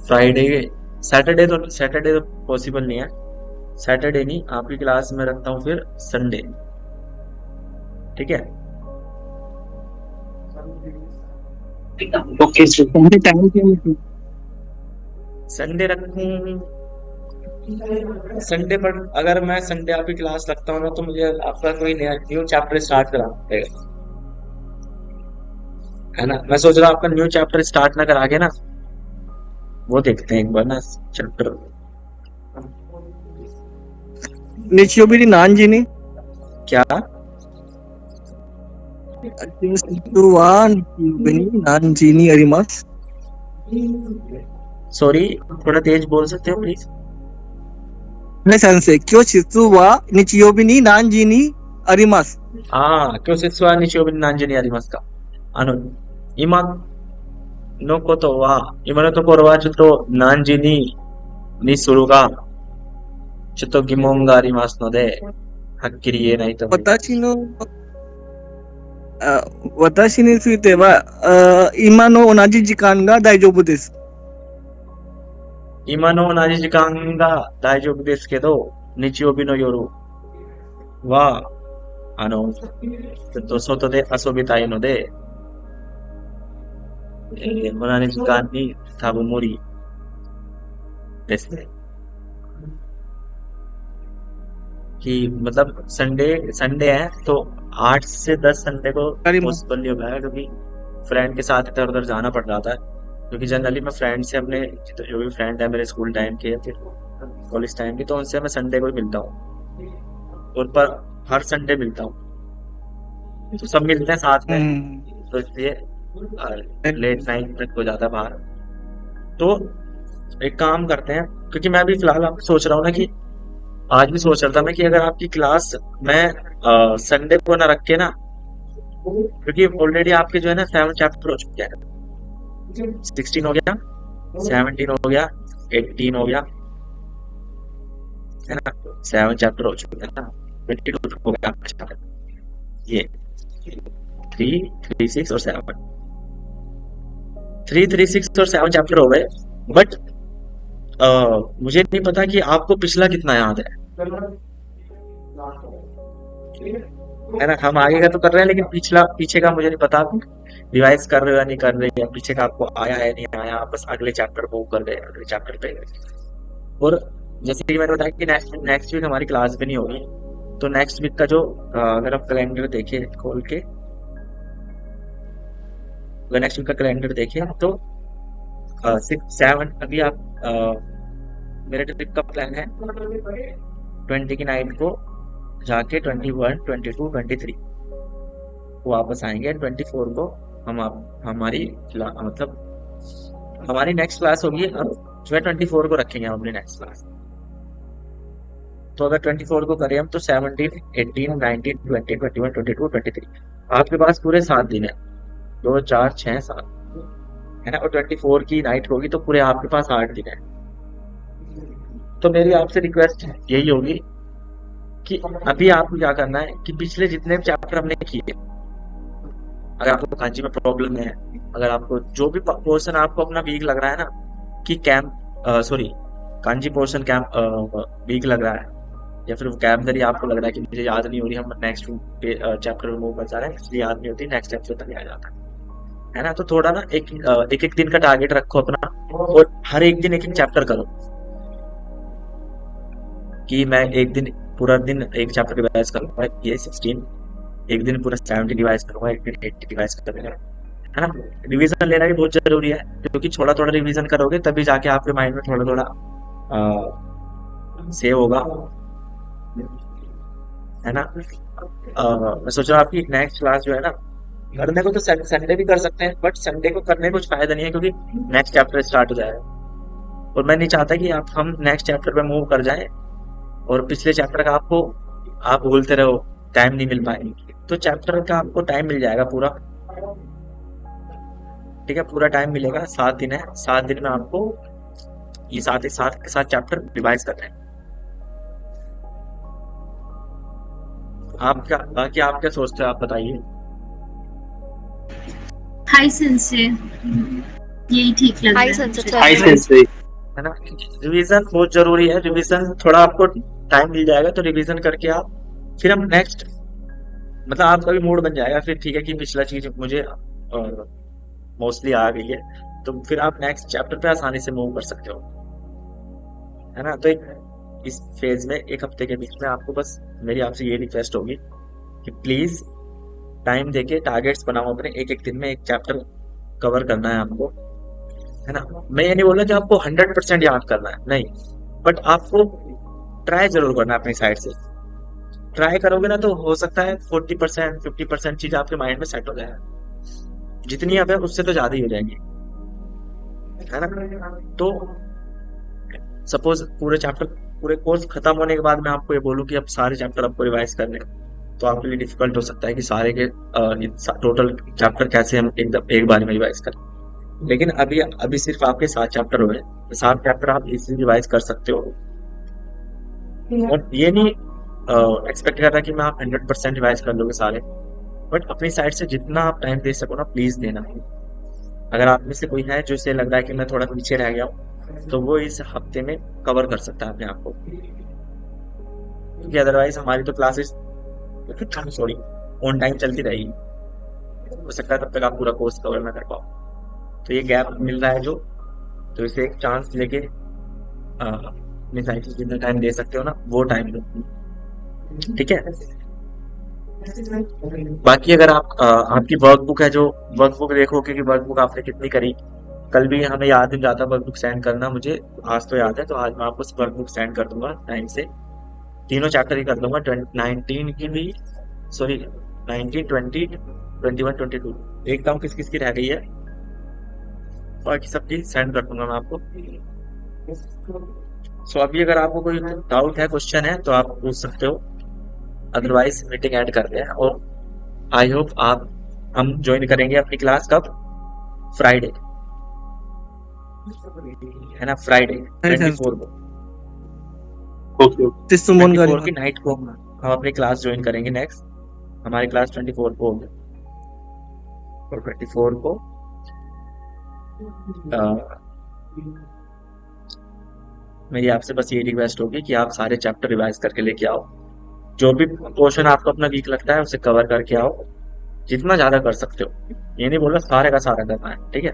फ्राइडे सैटरडे तो पॉसिबल नहीं है। सैटरडे नहीं, आपकी क्लास में रखता हूँ फिर संडे। ठीक है, ओके सर। संडे टाइम क्या है? संडे रखूं? संडे पर अगर मैं संडे आपकी क्लास रखता हूँ ना, तो मुझे आपका कोई नया न्यू चैप्टर स्टार्ट कराना पड़ेगा, है ना? मैं सोच रहा हूँ आपका न्यू चैप्टर स्टार्ट ना करा के ना, वो देखते हैं एक बार ना चैप्टर। निचियोबिरी नानजिनी क्या? नानजिनी अरिमास। सॉरी, थोड़ा तेज बोल सकते हो प्लीज? सेंसे क्यों शित्सुवा निचियोबिनी नानजिनी अरिमास। हाँ, क्यों सित्सुआ निचियोबिनी नानजिनी अरिमास का इमा नो कोतो वा इमा तो कोरवा चुतो नानजिनी नि सुरुगा चुतो गिमोंगा अरिमास नो दे हक्किरी ये नहीं तो वताशी ni tsuite wa ima no onaji jikan ga daijoubu desu. 今の同じ時間が大丈夫ですけど、日曜日の夜は、ちょっと外で遊びたいので、同じ時間に多分無理ですね。कि मतलब संडे है तो 8 से 10 संडे को पॉसिबल नहीं हो पाएगा, क्योंकि फ्रेंड के साथ इधर उधर जाना पड़ रहा था। क्योंकि जनरली मैं फ्रेंड से अपने जो भी फ्रेंड है मेरे स्कूल टाइम के या फिर कॉलेज टाइम के, तो उनसे मैं संडे को ही मिलता हूँ, और पर हर संडे मिलता हूँ, तो सब मिलते हैं साथ में, तो इसलिए लेट नाइट तक हो जाता है बाहर। तो एक काम करते हैं, क्योंकि मैं अभी फिलहाल आप सोच रहा हूँ ना कि आज भी सोच रहा था मैं कि अगर आपकी क्लास मैं संडे को ना रख के ना, क्योंकि ऑलरेडी आपके जो है ना 7 चैप्टर हो चुके हैं, 16 हो गया, 17 हो गया, 18 हो गया, है ना, 7 चैप्टर हो चुके हैं ना, 22 हो गया आपका चैप्टर, ये 3, 3, 6 और 7, 3, 3, 6 और 7 चैप्टर हो गए। बट मुझे नहीं पता कि आपको पिछला कितना याद है ना। हम आगे का तो कर रहे हैं, लेकिन पीछे का मुझे नहीं पता आप रिवाइज कर रहे हो या नहीं कर रहे, या पीछे का आपको आया है नहीं आया, आप बस अगले चैप्टर को कर रहे हैं, अगले चैप्टर पे। और जैसे कि मैंने बताया कि नेक्स्ट वीक हमारी क्लास भी नहीं होगी, तो नेक्स्ट वीक का जो अगर आप कैलेंडर देखें खोल के, अगर नेक्स्ट वीक का कैलेंडर देखें तो 6, 7 अभी आप मेरे ट्रिप का प्लान है 20 की नाइट को जाके 21, 22, 23 वापस आएंगे, 24 को हमारी मतलब हमारी नेक्स्ट क्लास होगी, अब जो है 24 को रखेंगे हम अपनी नेक्स्ट क्लास। तो अगर 24 को करें हम, तो 17, 18, 19, 20, 21, 22, 23 आपके पास पूरे 7 दिन है, 2, 4, 6, 7, है ना, और 24 की नाइट होगी तो पूरे आपके पास 8 दिन है। तो मेरी आपसे रिक्वेस्ट यही होगी कि अभी आपको क्या करना है कि पिछले जितने चैप्टर हमने किए, अगर आपको कांजी में प्रॉब्लम है, अगर आपको जो भी पोर्शन आपको अपना वीक लग रहा है ना कि कांजी पोर्शन वीक लग रहा है, या फिर वोकैबुलरी आपको लग रहा है कि मुझे याद नहीं हो रही, हम नेक्स्ट चैप्टर में मूव कर जा रहे हैं इसलिए याद नहीं होती, नेक्स्ट चैप्टर तक आ जाता है ना। तो थोड़ा ना एक दिन का टारगेट रखो अपना, और हर एक दिन एक चैप्टर करो, कि मैं एक दिन पूरा दिन एक चैप्टर रिवाइज करूंगा, ये 16, एक दिन पूरा 70 रिवाइज करूंगा, एक दिन 80 रिवाइज करूंगा, है ना। रिवीजन लेना भी बहुत जरूरी है, क्योंकि थोड़ा थोड़ा रिवीजन करोगे तभी जाके आपके माइंड में थोड़ा थोड़ा सेव होगा, है ना। मैं सोच रहा हूँ आपकी नेक्स्ट क्लास जो है ना, करने को तो संडे भी कर सकते हैं, बट संडे को करने का कुछ फायदा नहीं है, क्योंकि नेक्स्ट चैप्टर स्टार्ट हो जाएगा, और मैं नहीं चाहता कि हम नेक्स्ट चैप्टर पे मूव कर जाए और पिछले चैप्टर का आप भूलते रहो, टाइम नहीं मिल पाए। तो चैप्टर का आपको टाइम मिल जाएगा पूरा, ठीक है, पूरा टाइम मिलेगा, 7 दिन है, 7 दिन में आपको ये 7 चैप्टर रिवाइज करना है। बाकी आप क्या सोचते हो, आप बताइए। हाई सेंसे यही ठीक लग रहा है। हाई सेंसे है ना, रिवीजन बहुत जरूरी है, रिवीजन थोड़ा आपको टाइम मिल जाएगा तो रिवीजन करके आप फिर हम नेक्स्ट, मतलब आपका भी मूड बन जाएगा फिर, ठीक है कि पिछला चीज मुझे मोस्टली आ गई है, तो फिर आप नेक्स्ट चैप्टर पे आसानी से मूव कर सकते हो, है ना। तो इस फेज में 1 हफ्ते के बीच में आपको बस मेरी आपसे ये रिक्वेस्ट होगी कि प्लीज टाइम देके टारगेट्स बनाओ अपने, एक दिन में एक चैप्टर कवर करना है आपको, है ना। मैं ये नहीं बोल रहा कि आपको 100% याद करना है, नहीं, बट आपको ट्राई जरूर करना है अपनी साइड से। ट्राई करोगे ना तो हो सकता है 40%, 50% चीज आपके माइंड में सेट हो जाए, जितनी अब है उससे तो ज्यादा ही हो जाएंगी, है ना। तो सपोज पूरे कोर्स खत्म होने के बाद मैं आपको ये बोलूं कि अब सारे चैप्टर आपको रिवाइज करने, तो आपके लिए डिफिकल्ट हो सकता है कि सारे के टोटल चैप्टर कैसे हम एक बार में रिवाइज करें। लेकिन अभी सिर्फ आपके 7 चैप्टर हुए, 7 चैप्टर आप इजीली रिवाइज कर सकते हो, और ये नहीं एक्सपेक्ट कर रहा कि मैं आप 100% रिवाइज कर लोगे सारे, बट अपनी साइड से जितना आप टाइम दे सको ना प्लीज देना। अगर आप में से कोई है जो इसे लग रहा है कि मैं थोड़ा पीछे रह गया हूँ, तो वो इस हफ्ते में कवर कर सकता है अपने आप को, क्योंकि अदरवाइज हमारी तो क्लासेस सॉरी ऑन टाइम चलती रहेगी, हो सकता है तब तक आप पूरा कोर्स कवर ना कर पाओ। तो ये गैप मिल रहा है जो, तो इसे एक चांस लेके अपनी साइड से जितना टाइम दे सकते हो ना वो टाइम दो, ठीक है। बाकी अगर आपकी वर्कबुक है, जो वर्कबुक देखोगे कि वर्कबुक आपने कितनी करी, कल भी हमें याद नहीं जाता वर्कबुक सेंड करना मुझे, आज तो याद है, तो आज मैं आपको वर्कबुक सेंड कर दूंगा टाइम से, तीनों चैप्टर ही कर दूंगा, 19 की भी, सॉरी 19, 20, 21, 22, देखता हूँ किस किस की रह गई है, बाकी सबकी सेंड कर दूंगा मैं आपको। सो अभी अगर आपको कोई डाउट है, क्वेश्चन है, तो आप पूछ सकते हो, अदरवाइज मीटिंग ऐड करते हैं। और आई होप हम ज्वाइन करेंगे अपनी क्लास कब, फ्राइडे, है ना, फ्राइडे 24 को, ओके 24 की नाइट को हम अपनी क्लास ज्वाइन करेंगे। नेक्स्ट हमारी क्लास 24 को होगी, और 24 को मेरी आपसे बस ये रिक्वेस्ट होगी कि आप सारे चैप्टर रिवाइज करके लेके आओ, जो भी पोर्शन आपको अपना वीक लगता है उसे कवर करके आओ, जितना ज्यादा कर सकते हो, ये नहीं बोला सारे का सारा करना है, ठीक है,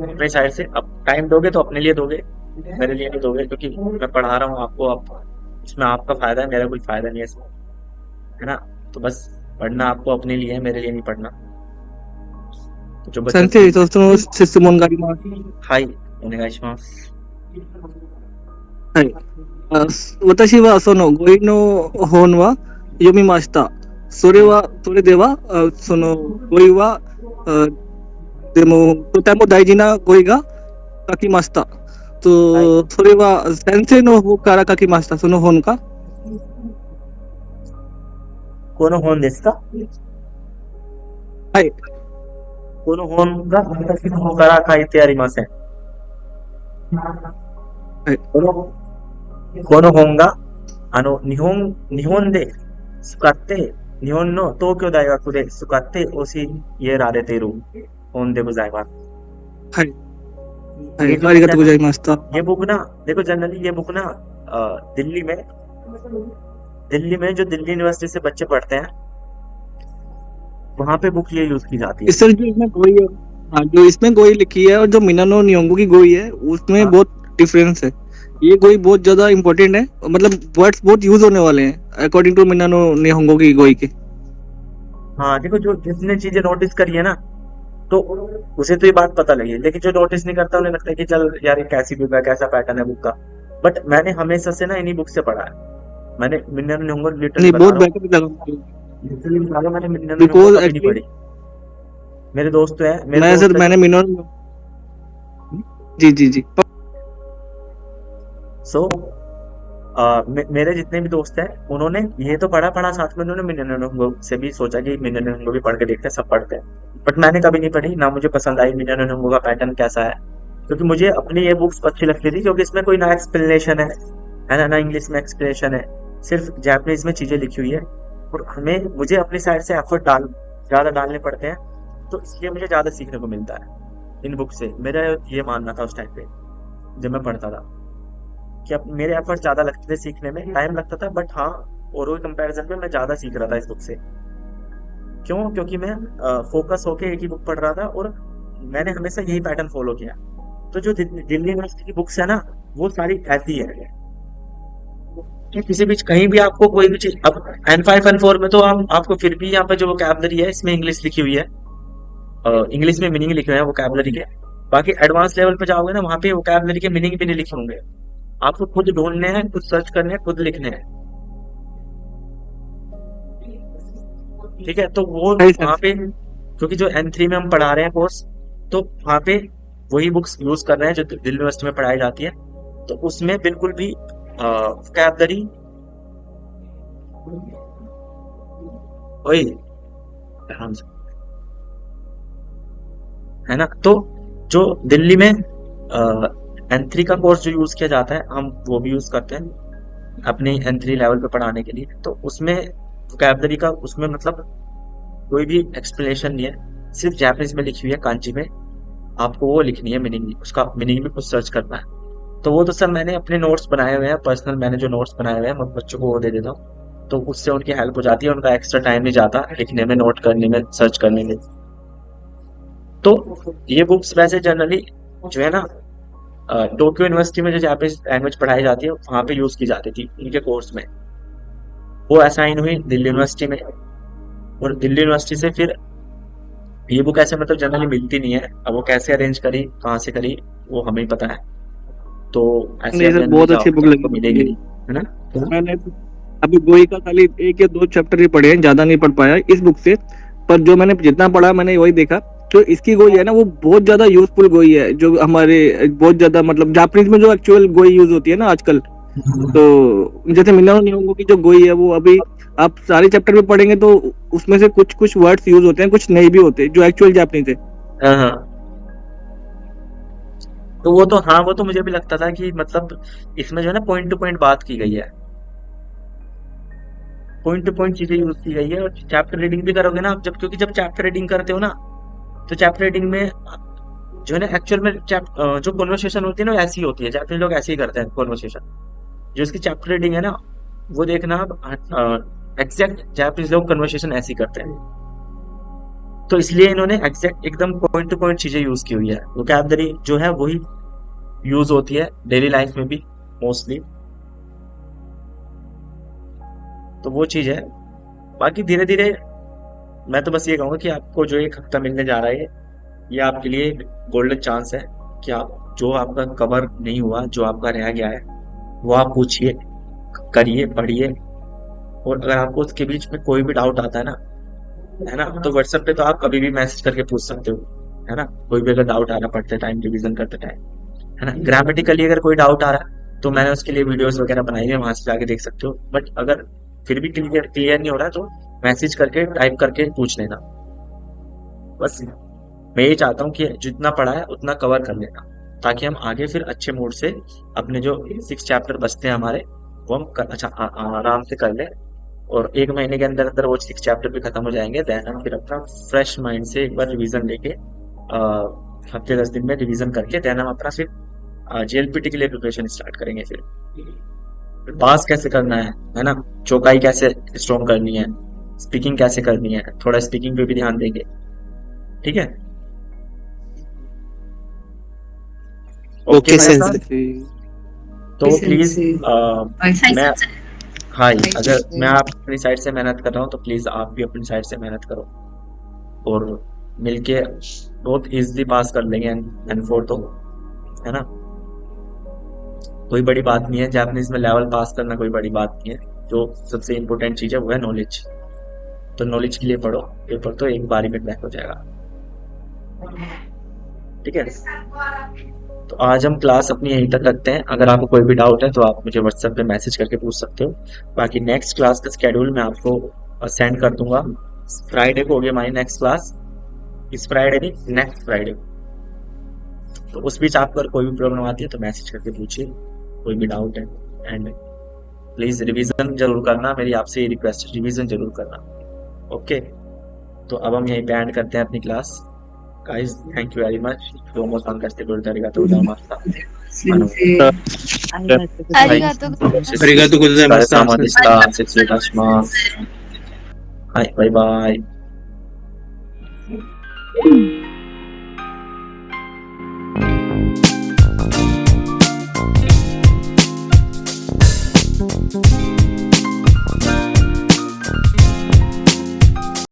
अपनी साइड से। अब टाइम दोगे तो अपने लिए दोगे, मेरे लिए नहीं दोगे, क्योंकि मैं पढ़ा रहा हूँ आपको, आप इसमें आपका फायदा है, मेरा कोई फायदा नहीं है इसमें, है ना, तो बस पढ़ना आपको अपने लिए है, मेरे लिए नहीं पढ़ना। तो जो बच्चे 先生、その質問があります。はい、お願いします。はい。私はその語彙の本は読みました。それでは、その語彙は、でもとても大事な語彙が書きました。と、それは先生の方から書きました。その本か？この本ですか？はい。この本が私の方から書いてありません。はい。この本が、日本で使って、日本の東京大学で使って教えられている本でございます。はい。はい、ありがとうございました。ये बुक ना, देखो जनरली ये बुक ना दिल्ली में जो दिल्ली यूनिवर्सिटी से बच्चे पढ़ते हैं, वहाँ पे बुक ये यूज की जाती है। सर जो इसमें गोई है, हाँ, जो इसमें गोई लिखी है और जो मिनानो नियोंगो की गोई है उसमें हाँ। बहुत डिफरेंस है। ये गोई बहुत ज्यादा इम्पोर्टेंट है, मतलब वर्ड्स बहुत यूज होने वाले हैं अकॉर्डिंग टू मिनानो नियोंगो की गोई के। हाँ देखो, जो जिसने चीजें नोटिस करी है ना, तो उसे तो ये बात पता लगी, लेकिन जो नोटिस नहीं करता उन्हें लगता है कि चल यार ये कैसी बुक है, कैसा पैटर्न है बुक का। बट मैंने हमेशा से ना इन्हीं बुक से पढ़ा है, मैंने मिनानो नियोंगो नहीं, बहुत बेटर लगा मैंने मिनानो नियोंगो कभी नहीं पढ़ी। मेरे दोस्त है, मैंने मिनानो, जी सो मेरे जितने भी दोस्त हैं उन्होंने ये तो पढ़ा साथ में उन्होंने मिनानो नियोंगो से भी सोचा कि मिनानो नियोंगो भी पढ़ के देखते हैं, सब पढ़ते हैं, बट मैंने कभी नहीं पढ़ी, ना मुझे पसंद आई मिनानो नियोंगो का पैटर्न कैसा है, क्योंकि मुझे अपनी ये बुक्स अच्छी लगती थी, क्योंकि इसमें कोई ना एक्सप्लेनेशन है ना इंग्लिश में एक्सप्लेनेशन है, सिर्फ जापानीज में चीजें लिखी हुई है, और मुझे अपनी साइड से एफर्ट ज्यादा डालने पड़ते हैं, तो इसलिए मुझे ज्यादा सीखने को मिलता है इन बुक से। मेरा ये मानना था उस टाइम पे जब मैं पढ़ता था, कि अब मेरे एफर्ट ज्यादा लगते थे, सीखने में टाइम लगता था, बट हाँ और कंपैरिजन में मैं ज्यादा सीख रहा था इस बुक से। क्यों? क्योंकि मैं फोकस होके एक ही बुक पढ़ रहा था, और मैंने हमेशा यही पैटर्न फॉलो किया। तो जो दिल्ली यूनिवर्सिटी की बुक्स है ना, वो सारी ऐसी है कि किसी भी कहीं भी आपको कोई भी चीज, अब N5 N4 में तो आपको फिर भी यहाँ पे जो वोकैबुलरी है इसमें इंग्लिश लिखी हुई है, इंग्लिश में मीनिंग लिखे हुए हैं वोकैबुलरी के। बाकी एडवांस लेवल पे जाओगे ना, वहाँ पे वोकैबुलरी के मीनिंग भी नहीं लिखे होंगे, आपको खुद ढूंढने हैं, खुद सर्च करने हैं, खुद लिखने हैं, ठीक है। तो वो वहाँ पे, क्योंकि जो N3 में हम पढ़ा रहे हैं कोर्स, तो वहाँ पे वही बुक्स यूज कर रहे हैं जो दिल्ली यूनिवर्सिटी में पढ़ाई जाती है, तो उसमें बिल्कुल भी वोकैबुलरी है ना। तो जो दिल्ली में N3 का कोर्स जो यूज किया जाता है, हम वो भी यूज करते हैं अपने N3 लेवल पे पढ़ाने के लिए। तो उसमें वोकैबुलरी का, उसमें मतलब कोई भी एक्सप्लेनेशन नहीं है, सिर्फ जापानीज में लिखी हुई है, कांजी में, आपको वो लिखनी है मीनिंग, उसका मीनिंग भी कुछ सर्च करना है। तो वो तो सर मैंने अपने नोट्स बनाए हुए हैं, पर्सनल मैंने जो नोट्स बनाए हुए हैं मैं बच्चों को वो दे देता हूँ, तो उससे उनकी हेल्प हो जाती है, उनका एक्स्ट्रा टाइम नहीं जाता लिखने में, नोट करने में, सर्च करने में। तो ये बुक्स वैसे जनरली जो है ना, टोक्यो यूनिवर्सिटी में जो जापानीज लैंग्वेज पढ़ाई जाती है वहाँ पे यूज की जाती थी इनके कोर्स में, वो असाइन हुई दिल्ली यूनिवर्सिटी में, और दिल्ली यूनिवर्सिटी से फिर ये बुक ऐसे मतलब जनरली मिलती नहीं है। अब वो कैसे अरेंज करी, कहाँ से करी, वो हमें ही पता है। तो ऐसे नहीं सर, अगर मिल बहुत जाओ अच्छी बुक तो लगी आपको मिलेगी मुझे। नहीं, है ना? तो मैंने अभी गोई का खाली 1 या 2 चैप्टर ही पढ़े हैं, ज्यादा नहीं पढ़ पाया इस बुक से। पर जो मैंने जितना पढ़ा मैंने वही देखा, जो इसकी गोई है ना वो बहुत ज्यादा यूजफुल गोई है, जो हमारे बहुत ज्यादा मतलब जापानीज में जो एक्चुअल गोई यूज होती है ना आजकल, तो जैसे मिनानो निहोंगो की जो गोई है वो अभी आप सारे चैप्टर में पढ़ेंगे तो उसमें से कुछ कुछ वर्ड्स यूज होते हैं, कुछ नहीं भी होते, जो एक्चुअल जापानीज है। हाँ हाँ, तो वो तो हाँ, वो तो मुझे भी लगता था कि मतलब इसमें जो है ना पॉइंट टू पॉइंट बात की गई है, पॉइंट टू पॉइंट चीजें यूज की गई है। और चैप्टर रीडिंग भी करोगे ना आप, जब क्योंकि जब चैप्टर रीडिंग करते हो ना, तो चैप्टर रीडिंग में जो है ना एक्चुअल में जो कॉन्वर्सेशन होती है ना वो ऐसी होती है, जापानी लोग ऐसे ही करते हैं कॉन्वर्सेशन। जो इसकी चैप्टर रीडिंग है ना, वो देखना आप, एग्जैक्ट जापानीज लोग कन्वर्सेशन ऐसी करते हैं। तो इसलिए इन्होंने एग्जैक्ट एकदम पॉइंट टू पॉइंट चीजें यूज की हुई है। वोकैबलरी जो है वही यूज होती है डेली लाइफ में भी मोस्टली। तो वो चीज है। बाकी धीरे धीरे मैं तो बस ये कहूंगा कि आपको जो 1 हफ्ता मिलने जा रहा है, ये आपके लिए गोल्डन चांस है कि आप जो आपका कवर नहीं हुआ, जो आपका रह गया है, वो आप पूछिए, करिए, पढ़िए। और अगर आपको उसके बीच में कोई भी डाउट आता है ना, तो व्हाट्सएप पे तो आप कभी भी मैसेज करके पूछ सकते हो, है ना? कोई भी अगर डाउट आ रहा पढ़ते टाइम, रिवीजन करते टाइम, है ना? ग्रामेटिकली अगर कोई डाउट आ रहा है तो मैंने उसके लिए वीडियोस वगैरह बनाई है, वहां से जाके देख सकते हो। बट अगर फिर भी क्लियर नहीं हो रहा तो मैसेज करके, टाइप करके पूछ लेना। बस मैं ये चाहता हूँ कि जितना पढ़ा है उतना कवर कर लेना, ताकि हम आगे फिर अच्छे मूड से अपने जो 6 चैप्टर बचते हैं हमारे, वो हम आराम से कर लें। और 1 महीने के अंदर अंदर वो 6 चैप्टर भी खत्म हो जाएंगे। देन हम फिर अपना फ्रेश माइंड से एक बार रिवीजन लेके, हफ्ते 10 दिन में रिवीजन करके, देन हम अपना फिर जेएलपीटी के लिए प्रिपरेशन स्टार्ट करेंगे। फिर पास कैसे करना है ना? चौकाई कैसे स्ट्रॉन्ग करनी है, स्पीकिंग कैसे करनी है, थोड़ा स्पीकिंग पे भी ध्यान देंगे, ठीक है? ओके भाई सेंस। साहब, तो प्लीज मैं हाँ जी, अगर मैं आप अपनी साइड से मेहनत कर रहा हूँ तो प्लीज आप भी अपनी साइड से मेहनत करो, और मिलके बहुत इजीली पास कर लेंगे N4 तो, है ना? कोई बड़ी बात नहीं है, जापानीज में लेवल पास करना कोई बड़ी बात नहीं है। जो सबसे इम्पोर्टेंट चीज है वो है नॉलेज। तो नॉलेज के लिए पढ़ो, पेपर तो एक बारी में क्रैक हो जाएगा, ठीक है? तो आज हम क्लास अपनी यहीं तक रखते हैं। अगर आपको कोई भी डाउट है तो आप मुझे व्हाट्सएप पे मैसेज करके पूछ सकते हो। बाकी नेक्स्ट क्लास का स्केड्यूल मैं आपको सेंड कर दूंगा। फ्राइडे को होगी हमारी नेक्स्ट क्लास, इस फ्राइडे नहीं, नेक्स्ट फ्राइडे। तो उस बीच आपको अगर कोई भी प्रॉब्लम आती है तो मैसेज करके पूछिए, कोई भी डाउट है। एंड प्लीज रिवीजन जरूर करना, मेरी आपसे ये रिक्वेस्ट है, रिवीजन जरूर करना, ओके? तो अब हम यहीं पे एंड करते हैं अपनी class. Guys, thank you very much. दोमो सांकास्ते गोज़ारिगातो गोजाइमास्ता। Arigato gozaimasu. Bye bye.